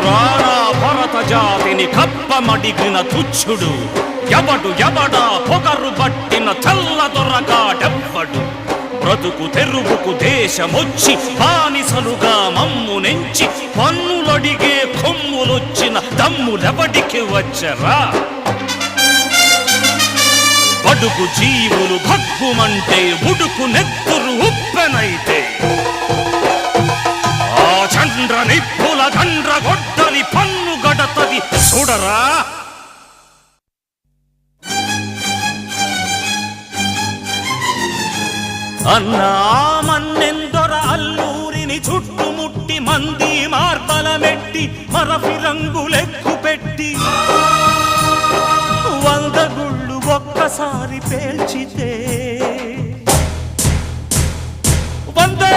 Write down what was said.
రాణా భరత జాతిని కప్పమడిగిన తుచ్చుడు ఎవడా పొగరు పట్టిన తెల్ల దొరగాడెవ్వడు బ్రతుకు తెరుగుకు దేశమొచ్చి బానిసలుగా మమ్ము నెంచి పన్నులడిగే కొమ్ములొచ్చిన దమ్ములెవడికి వచ్చరా బడుగు జీవులు భగ్గుమంటే ఉడుకు నెత్తురు ఉప్పెనైతే ఆ చంద్ర నిప్పుల గండ్ర గొడ్డలి పన్ను గడతది చూడరా అన్నా మన్నెందొర అల్లూరిని చుట్టుముట్టి మంది మార్బలమెట్టి మరఫి రంగులెక్కు పెట్టి 100 గుళ్ళు ఒక్కసారి పేల్చితే వందే